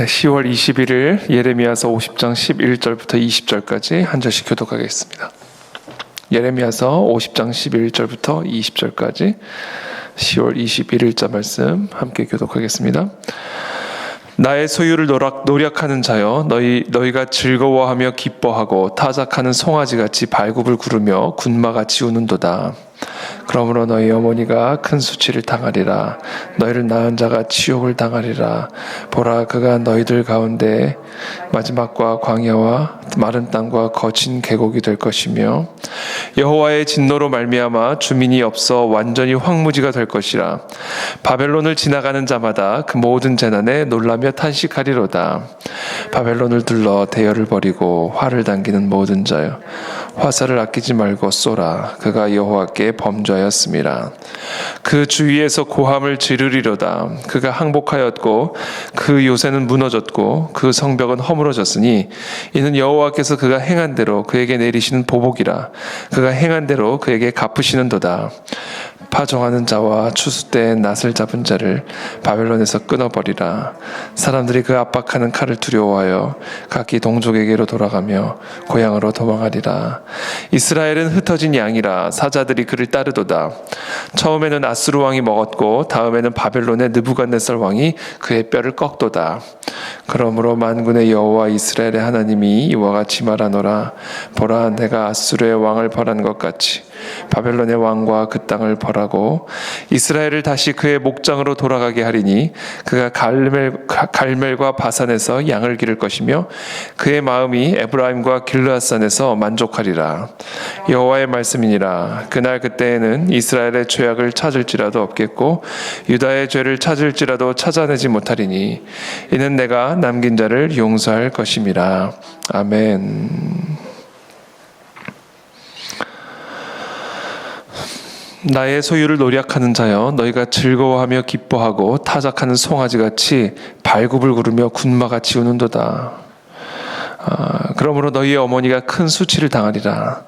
10월 21일 예레미야서 50장 11절부터 20절까지 한 절씩 교독하겠습니다. 예레미야서 50장 11절부터 20절까지 10월 21일자 말씀 함께 교독하겠습니다. 나의 소유를 노력하는 자여, 너희가 즐거워하며 기뻐하고 타작하는 송아지같이 발굽을 구르며 군마같이 우는도다. 그러므로 너희 어머니가 큰 수치를 당하리라. 너희를 낳은 자가 치욕을 당하리라. 보라, 그가 너희들 가운데 마지막과 광야와 마른 땅과 거친 계곡이 될 것이며 여호와의 진노로 말미암아 주민이 없어 완전히 황무지가 될 것이라. 바벨론을 지나가는 자마다 그 모든 재난에 놀라며 탄식하리로다. 바벨론을 둘러 대열을 벌이고 화를 당기는 모든 자여, 화살을 아끼지 말고 쏘라. 그가 여호와께 범죄하였습니다. 그 주위에서 고함을 지르리로다. 그가 항복하였고 그 요새는 무너졌고 그 성벽은 허물어졌으니 이는 여호와께서 그가 행한 대로 그에게 내리시는 보복이라. 그가 행한 대로 그에게 갚으시는도다. 파종하는 자와 추수 때 낫을 잡은 자를 바벨론에서 끊어버리라. 사람들이 그 압박하는 칼을 두려워하여 각기 동족에게로 돌아가며 고향으로 도망하리라. 이스라엘은 흩어진 양이라 사자들이 그를 따르도다. 처음에는 아수르 왕이 먹었고 다음에는 바벨론의 느부갓네살 왕이 그의 뼈를 꺾도다. 그러므로 만군의 여호와 이스라엘의 하나님이 이와 같이 말하노라. 보라, 내가 아수르의 왕을 벌한 것 같이 바벨론의 왕과 그 땅을 벌하고 이스라엘을 다시 그의 목장으로 돌아가게 하리니 그가 갈멜과 바산에서 양을 기를 것이며 그의 마음이 에브라임과 길르앗산에서 만족하리라. 여호와의 말씀이니라. 그날 그때에는 이스라엘의 죄악을 찾을지라도 없겠고 유다의 죄를 찾을지라도 찾아내지 못하리니 이는 내가 남긴 자를 용서할 것임이라. 아멘. 나의 소유를 노력하는 자여, 너희가 즐거워하며 기뻐하고 타작하는 송아지같이 발굽을 구르며 군마같이 우는도다. 그러므로 너희의 어머니가 큰 수치를 당하리라.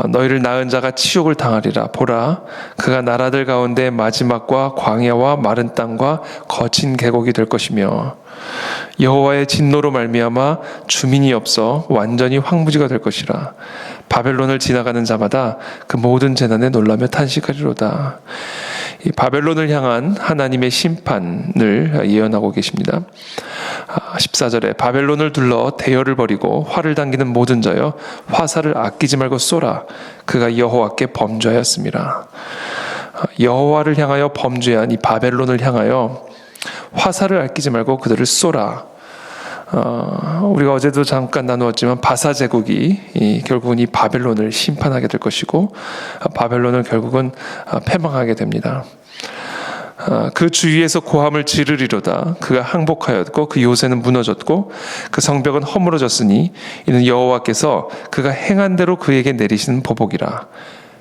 너희를 낳은 자가 치욕을 당하리라. 보라, 그가 나라들 가운데 마지막과 광야와 마른 땅과 거친 계곡이 될 것이며 여호와의 진노로 말미암아 주민이 없어 완전히 황무지가 될 것이라. 바벨론을 지나가는 자마다 그 모든 재난에 놀라며 탄식하리로다. 이 바벨론을 향한 하나님의 심판을 예언하고 계십니다. 14절에 바벨론을 둘러 대열을 벌이고 화를 당기는 모든 자여, 화살을 아끼지 말고 쏘라. 그가 여호와께 범죄하였습니다. 여호와를 향하여 범죄한 이 바벨론을 향하여 화살을 아끼지 말고 그들을 쏘라. 우리가 어제도 잠깐 나누었지만 바사 제국이 결국은 이 바벨론을 심판하게 될 것이고 바벨론을 결국은 패망하게 됩니다. 그 주위에서 고함을 지르리로다. 그가 항복하였고 그 요새는 무너졌고 그 성벽은 허물어졌으니 이는 여호와께서 그가 행한 대로 그에게 내리시는 보복이라.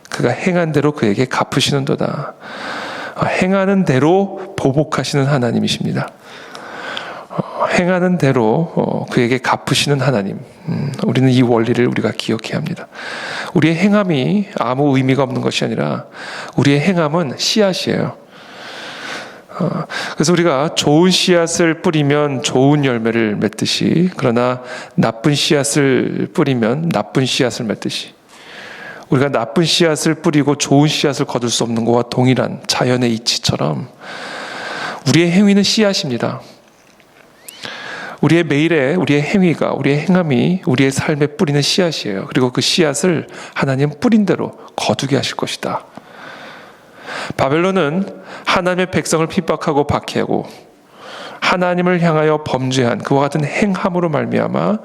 그가 행한 대로 그에게 갚으시는도다. 행하는 대로 보복하시는 하나님이십니다. 행하는 대로 그에게 갚으시는 하나님. 우리는 이 원리를 우리가 기억해야 합니다. 우리의 행함이 아무 의미가 없는 것이 아니라 우리의 행함은 씨앗이에요. 그래서 우리가 좋은 씨앗을 뿌리면 좋은 열매를 맺듯이, 그러나 나쁜 씨앗을 뿌리면 나쁜 씨앗을 맺듯이, 우리가 나쁜 씨앗을 뿌리고 좋은 씨앗을 거둘 수 없는 것과 동일한 자연의 이치처럼 우리의 행위는 씨앗입니다. 우리의 매일의 우리의 행위가, 우리의 행함이 우리의 삶에 뿌리는 씨앗이에요. 그리고 그 씨앗을 하나님 뿌린 대로 거두게 하실 것이다. 바벨론은 하나님의 백성을 핍박하고 박해하고 하나님을 향하여 범죄한 그와 같은 행함으로 말미암아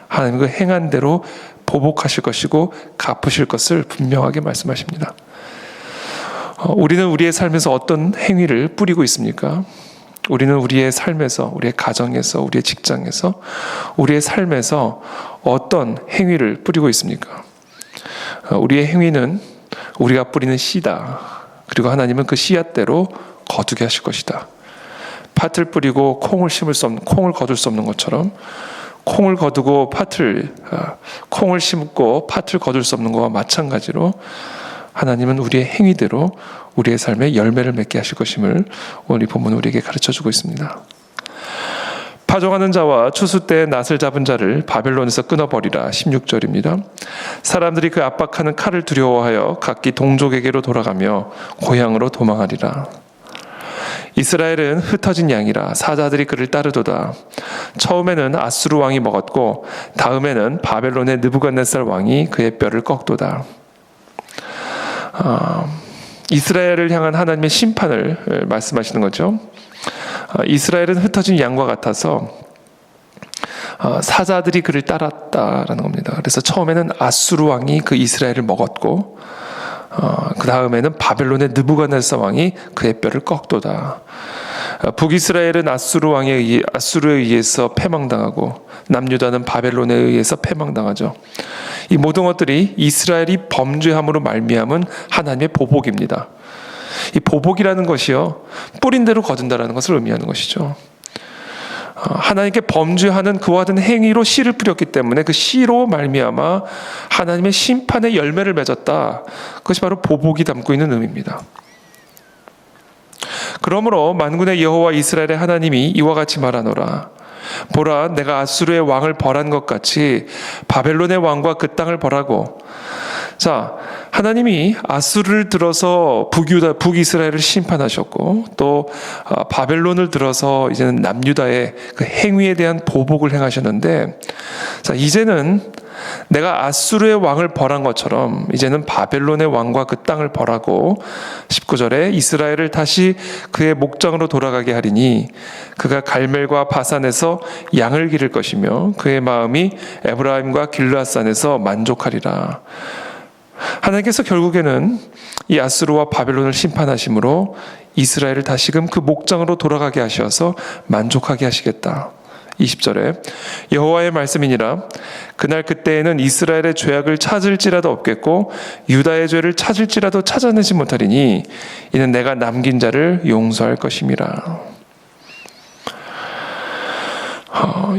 하나님 그 행한 대로 보복하실 것이고 갚으실 것을 분명하게 말씀하십니다. 우리는 우리의 삶에서 어떤 행위를 뿌리고 있습니까? 우리는 우리의 삶에서, 우리의 가정에서, 우리의 직장에서, 우리의 삶에서 어떤 행위를 뿌리고 있습니까? 우리의 행위는 우리가 뿌리는 씨다. 그리고 하나님은 그 씨앗대로 거두게 하실 것이다. 팥을 뿌리고 콩을 심을 수 없는, 콩을 거둘 수 없는 것처럼 콩을 거두고 콩을 심고 팥을 거둘 수 없는 것과 마찬가지로 하나님은 우리의 행위대로 우리의 삶에 열매를 맺게 하실 것임을 오늘 이 본문은 우리에게 가르쳐주고 있습니다. 파종하는 자와 추수 때 낫을 잡은 자를 바벨론에서 끊어버리라. 16절입니다. 사람들이 그 압박하는 칼을 두려워하여 각기 동족에게로 돌아가며 고향으로 도망하리라. 이스라엘은 흩어진 양이라 사자들이 그를 따르도다. 처음에는 아수르 왕이 먹었고 다음에는 바벨론의 느부갓네살 왕이 그의 뼈를 꺾도다. 이스라엘을 향한 하나님의 심판을 말씀하시는 거죠. 이스라엘은 흩어진 양과 같아서 사자들이 그를 따랐다라는 겁니다. 그래서 처음에는 아수르 왕이 그 이스라엘을 먹었고 그 다음에는 바벨론의 느부갓네살 왕이 그의 뼈를 꺾도다. 북이스라엘은 아수르에 의해서 패망당하고 남유다는 바벨론에 의해서 패망당하죠. 이 모든 것들이 이스라엘이 범죄함으로 말미암은 하나님의 보복입니다. 이 보복이라는 것이요, 뿌린 대로 거둔다라는 것을 의미하는 것이죠. 하나님께 범죄하는 그와 같은 행위로 씨를 뿌렸기 때문에 그 씨로 말미암아 하나님의 심판의 열매를 맺었다. 그것이 바로 보복이 담고 있는 의미입니다. 그러므로 만군의 여호와 이스라엘의 하나님이 이와 같이 말하노라. 보라, 내가 아수르의 왕을 벌한 것 같이 바벨론의 왕과 그 땅을 벌하고. 자, 하나님이 아수르를 들어서 북이스라엘을 심판하셨고 또 바벨론을 들어서 이제는 남유다의 그 행위에 대한 보복을 행하셨는데, 자, 이제는 내가 아수르의 왕을 벌한 것처럼 이제는 바벨론의 왕과 그 땅을 벌하고 19절에 이스라엘을 다시 그의 목장으로 돌아가게 하리니 그가 갈멜과 바산에서 양을 기를 것이며 그의 마음이 에브라임과 길르앗산에서 만족하리라. 하나님께서 결국에는 이 아수르와 바벨론을 심판하심으로 이스라엘을 다시금 그 목장으로 돌아가게 하셔서 만족하게 하시겠다. 20절에 여호와의 말씀이니라. 그날 그때에는 이스라엘의 죄악을 찾을지라도 없겠고 유다의 죄를 찾을지라도 찾아내지 못하리니 이는 내가 남긴 자를 용서할 것임이라.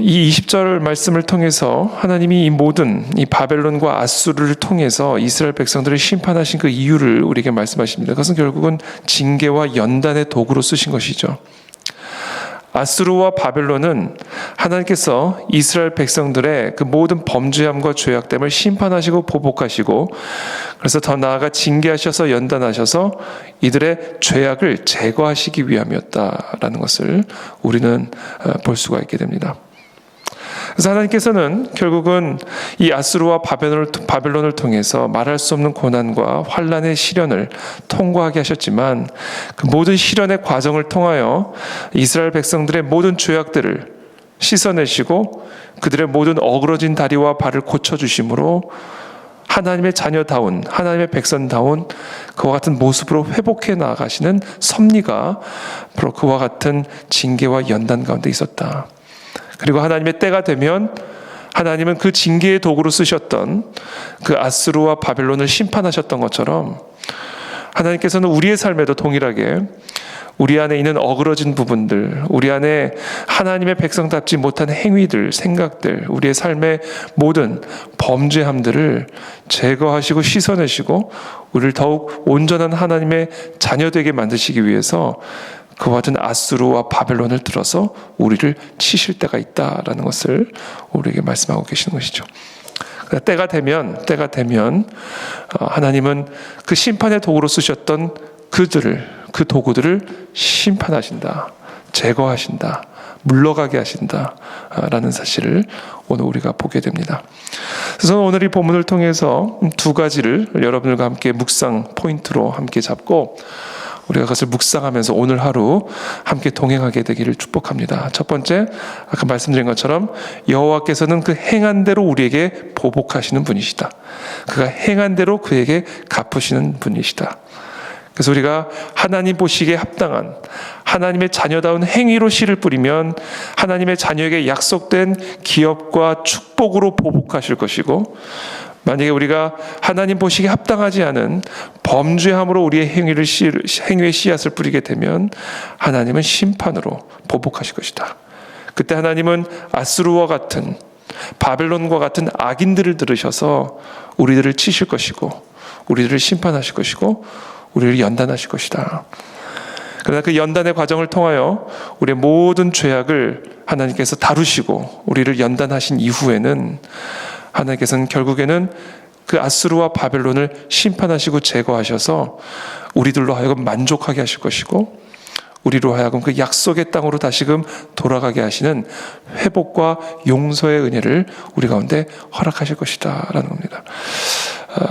이 20절 말씀을 통해서 하나님이 이 모든 이 바벨론과 아수르를 통해서 이스라엘 백성들을 심판하신 그 이유를 우리에게 말씀하십니다. 그것은 결국은 징계와 연단의 도구로 쓰신 것이죠. 아수르와 바벨론은 하나님께서 이스라엘 백성들의 그 모든 범죄함과 죄악됨을 심판하시고 보복하시고, 그래서 더 나아가 징계하셔서 연단하셔서 이들의 죄악을 제거하시기 위함이었다라는 것을 우리는 볼 수가 있게 됩니다. 그래서 하나님께서는 결국은 이 아수르와 바벨론을 통해서 말할 수 없는 고난과 환난의 시련을 통과하게 하셨지만, 그 모든 시련의 과정을 통하여 이스라엘 백성들의 모든 죄악들을 씻어내시고 그들의 모든 어그러진 다리와 발을 고쳐주심으로 하나님의 자녀다운, 하나님의 백성다운 그와 같은 모습으로 회복해 나아가시는 섭리가 바로 그와 같은 징계와 연단 가운데 있었다. 그리고 하나님의 때가 되면 하나님은 그 징계의 도구로 쓰셨던 그 아수르와 바벨론을 심판하셨던 것처럼 하나님께서는 우리의 삶에도 동일하게 우리 안에 있는 어그러진 부분들, 우리 안에 하나님의 백성답지 못한 행위들, 생각들, 우리의 삶의 모든 범죄함들을 제거하시고 씻어내시고 우리를 더욱 온전한 하나님의 자녀되게 만드시기 위해서 그와 같은 아수르와 바벨론을 들어서 우리를 치실 때가 있다라는 것을 우리에게 말씀하고 계시는 것이죠. 때가 되면 하나님은 그 심판의 도구로 쓰셨던 그 도구들을 심판하신다, 제거하신다, 물러가게 하신다라는 사실을 오늘 우리가 보게 됩니다. 그래서 오늘 이 본문을 통해서 두 가지를 여러분들과 함께 묵상 포인트로 함께 잡고 우리가 그것을 묵상하면서 오늘 하루 함께 동행하게 되기를 축복합니다. 첫 번째, 아까 말씀드린 것처럼 여호와께서는 그 행한 대로 우리에게 보복하시는 분이시다. 그가 행한 대로 그에게 갚으시는 분이시다. 그래서 우리가 하나님 보시기에 합당한 하나님의 자녀다운 행위로 씨를 뿌리면 하나님의 자녀에게 약속된 기업과 축복으로 보복하실 것이고, 만약에 우리가 하나님 보시기에 합당하지 않은 범죄함으로 우리의 행위의 씨앗을 뿌리게 되면 하나님은 심판으로 보복하실 것이다. 그때 하나님은 아수르와 같은 바벨론과 같은 악인들을 들으셔서 우리들을 치실 것이고 우리들을 심판하실 것이고 우리를 연단하실 것이다. 그러나 그 연단의 과정을 통하여 우리의 모든 죄악을 하나님께서 다루시고 우리를 연단하신 이후에는 하나님께서는 결국에는 그 아수르와 바벨론을 심판하시고 제거하셔서 우리들로 하여금 만족하게 하실 것이고 우리로 하여금 그 약속의 땅으로 다시금 돌아가게 하시는 회복과 용서의 은혜를 우리 가운데 허락하실 것이다 라는 겁니다.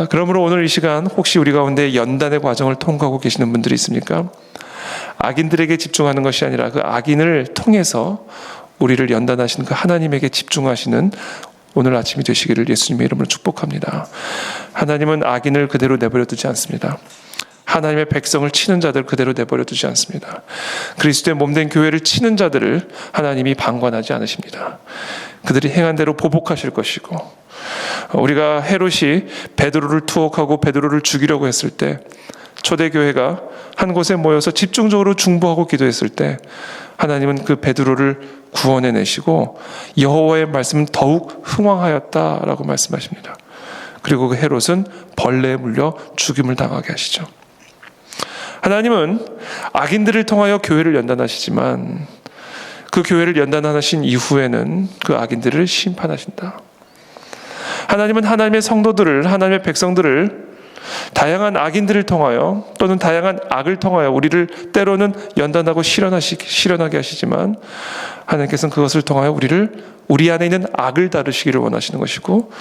그러므로 오늘 이 시간 혹시 우리 가운데 연단의 과정을 통과하고 계시는 분들이 있습니까? 악인들에게 집중하는 것이 아니라 그 악인을 통해서 우리를 연단하시는 그 하나님에게 집중하시는 오늘 아침이 되시기를 예수님의 이름으로 축복합니다. 하나님은 악인을 그대로 내버려 두지 않습니다. 하나님의 백성을 치는 자들 그대로 내버려 두지 않습니다. 그리스도의 몸된 교회를 치는 자들을 하나님이 방관하지 않으십니다. 그들이 행한 대로 보복하실 것이고, 우리가 헤롯이 베드로를 투옥하고 베드로를 죽이려고 했을 때 초대교회가 한 곳에 모여서 집중적으로 중보하고 기도했을 때 하나님은 그 베드로를 구원해내시고 여호와의 말씀은 더욱 흥왕하였다라고 말씀하십니다. 그리고 그 헤롯은 벌레에 물려 죽임을 당하게 하시죠. 하나님은 악인들을 통하여 교회를 연단하시지만 그 교회를 연단하신 이후에는 그 악인들을 심판하신다. 하나님은 하나님의 성도들을, 하나님의 백성들을 다양한 악인들을 통하여 또는 다양한 악을 통하여 우리를 때로는 연단하고 실현하게 하시지만 하나님께서는 그것을 통하여 우리 안에 있는 악을 다루시기를 원하시는 것이고,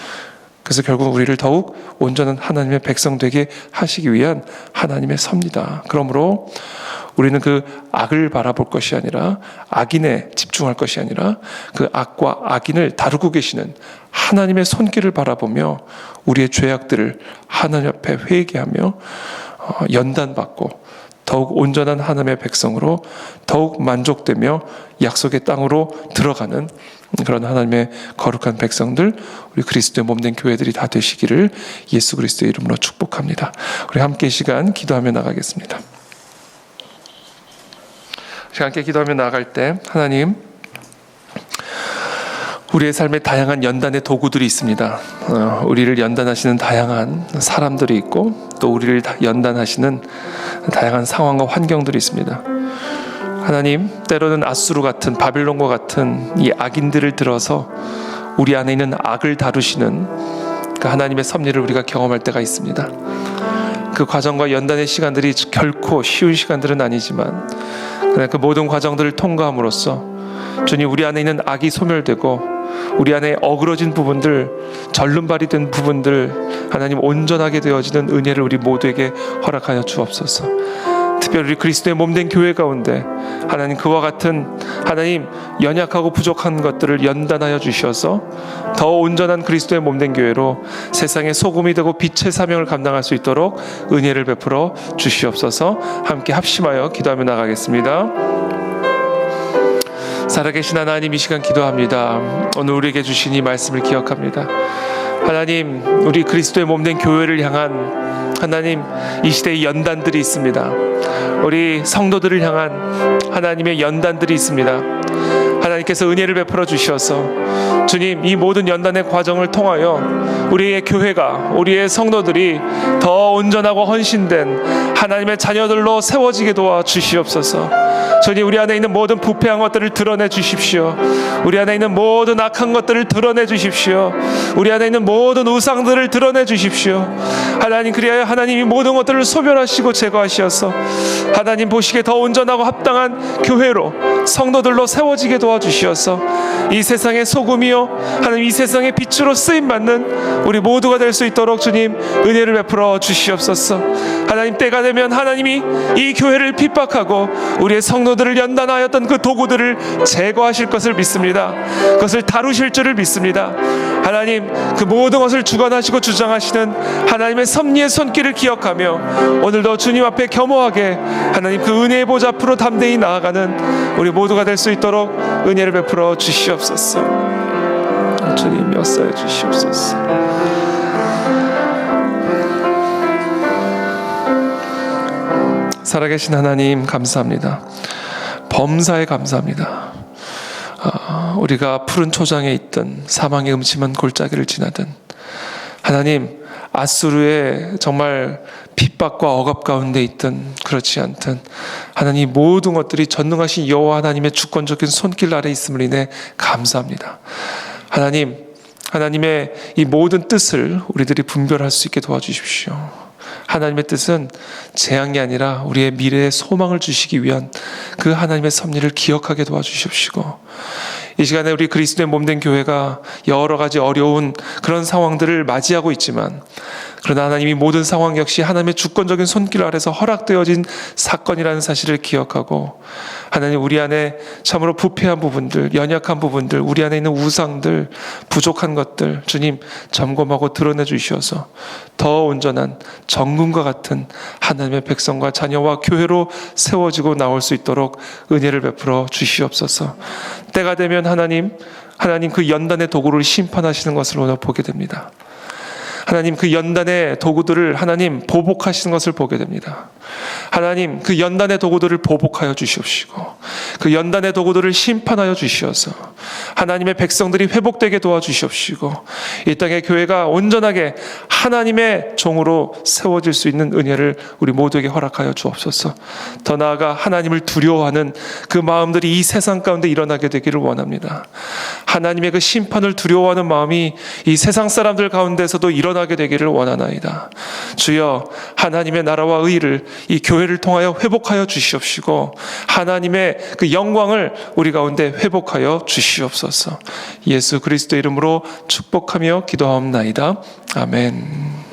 그래서 결국 우리를 더욱 온전한 하나님의 백성 되게 하시기 위한 하나님의 섭니다. 그러므로 우리는 그 악을 바라볼 것이 아니라 악인에 집중할 것이 아니라 그 악과 악인을 다루고 계시는 하나님의 손길을 바라보며 우리의 죄악들을 하나님 앞에 회개하며 연단받고 더욱 온전한 하나님의 백성으로 더욱 만족되며 약속의 땅으로 들어가는 그런 하나님의 거룩한 백성들, 우리 그리스도의 몸된 교회들이 다 되시기를 예수 그리스도의 이름으로 축복합니다. 우리 함께 이 시간 기도하며 나가겠습니다. 함께 기도하며 나아갈 때 하나님, 우리의 삶에 다양한 연단의 도구들이 있습니다. 우리를 연단하시는 다양한 사람들이 있고 또 우리를 연단하시는 다양한 상황과 환경들이 있습니다. 하나님, 때로는 아수르 같은 바빌론과 같은 이 악인들을 들어서 우리 안에 있는 악을 다루시는 그 하나님의 섭리를 우리가 경험할 때가 있습니다. 그 과정과 연단의 시간들이 결코 쉬운 시간들은 아니지만 그 모든 과정들을 통과함으로써 주님, 우리 안에 있는 악이 소멸되고 우리 안에 어그러진 부분들, 절름발이 된 부분들 하나님 온전하게 되어지는 은혜를 우리 모두에게 허락하여 주옵소서. 특별히 우리 그리스도의 몸된 교회 가운데 하나님, 그와 같은 하나님 연약하고 부족한 것들을 연단하여 주셔서 더 온전한 그리스도의 몸된 교회로 세상의 소금이 되고 빛의 사명을 감당할 수 있도록 은혜를 베풀어 주시옵소서. 함께 합심하여 기도하며 나가겠습니다. 살아계신 하나님, 이 시간 기도합니다. 오늘 우리에게 주신 이 말씀을 기억합니다. 하나님, 우리 그리스도의 몸된 교회를 향한 하나님, 이 시대의 연단들이 있습니다. 우리 성도들을 향한 하나님의 연단들이 있습니다. 하나님께서 은혜를 베풀어 주셔서 주님, 이 모든 연단의 과정을 통하여 우리의 교회가, 우리의 성도들이 더 온전하고 헌신된 하나님의 자녀들로 세워지게 도와 주시옵소서. 주님, 우리 안에 있는 모든 부패한 것들을 드러내 주십시오. 우리 안에 있는 모든 악한 것들을 드러내 주십시오. 우리 안에 있는 모든 우상들을 드러내 주십시오. 하나님, 그리하여 하나님이 모든 것들을 소멸하시고 제거하시어서 하나님 보시기에 더 온전하고 합당한 교회로, 성도들로 세워지게 도와주시어서 이 세상의 소금이요 하나님, 이 세상의 빛으로 쓰임받는 우리 모두가 될 수 있도록 주님 은혜를 베풀어 주시옵소서. 하나님, 때가 되면 하나님이 이 교회를 핍박하고 우리의 성도들을 연단하였던 그 도구들을 제거하실 것을 믿습니다. 그것을 다루실 줄을 믿습니다. 하나님, 그 모든 것을 주관하시고 주장하시는 하나님의 섭리의 손길을 기억하며 오늘도 주님 앞에 겸허하게 하나님 그 은혜의 보좌 앞으로 담대히 나아가는 우리 모두가 될 수 있도록 은혜를 베풀어 주시옵소서. 주님, 역사해 주시옵소서. 살아계신 하나님, 감사합니다. 범사에 감사합니다. 우리가 푸른 초장에 있든 사망의 음침한 골짜기를 지나든 하나님, 아수르의 정말 핍박과 억압 가운데 있든 그렇지 않든 하나님 모든 것들이 전능하신 여호와 하나님의 주권적인 손길 아래 있음을 인해 감사합니다. 하나님의 이 모든 뜻을 우리들이 분별할 수 있게 도와주십시오. 하나님의 뜻은 재앙이 아니라 우리의 미래의 소망을 주시기 위한 그 하나님의 섭리를 기억하게 도와주십시고, 이 시간에 우리 그리스도의 몸된 교회가 여러 가지 어려운 그런 상황들을 맞이하고 있지만, 그러나 하나님이 모든 상황 역시 하나님의 주권적인 손길 아래서 허락되어진 사건이라는 사실을 기억하고, 하나님 우리 안에 참으로 부패한 부분들, 연약한 부분들, 우리 안에 있는 우상들, 부족한 것들 주님 점검하고 드러내 주시어서 더 온전한 정금과 같은 하나님의 백성과 자녀와 교회로 세워지고 나올 수 있도록 은혜를 베풀어 주시옵소서. 때가 되면 하나님 그 연단의 도구를 심판하시는 것을 오늘 보게 됩니다. 하나님 그 연단의 도구들을 하나님 보복하시는 것을 보게 됩니다. 하나님 그 연단의 도구들을 보복하여 주시옵시고, 그 연단의 도구들을 심판하여 주시어서 하나님의 백성들이 회복되게 도와주시옵시고, 이 땅의 교회가 온전하게 하나님의 종으로 세워질 수 있는 은혜를 우리 모두에게 허락하여 주옵소서. 더 나아가 하나님을 두려워하는 그 마음들이 이 세상 가운데 일어나게 되기를 원합니다. 하나님의 그 심판을 두려워하는 마음이 이 세상 사람들 가운데서도 일어나게 되기를 원하나이다. 주여, 하나님의 나라와 의를 이 교회를 통하여 회복하여 주시옵시고, 하나님의 그 영광을 우리 가운데 회복하여 주시옵소서. 예수 그리스도 이름으로 축복하며 기도하옵나이다. 아멘.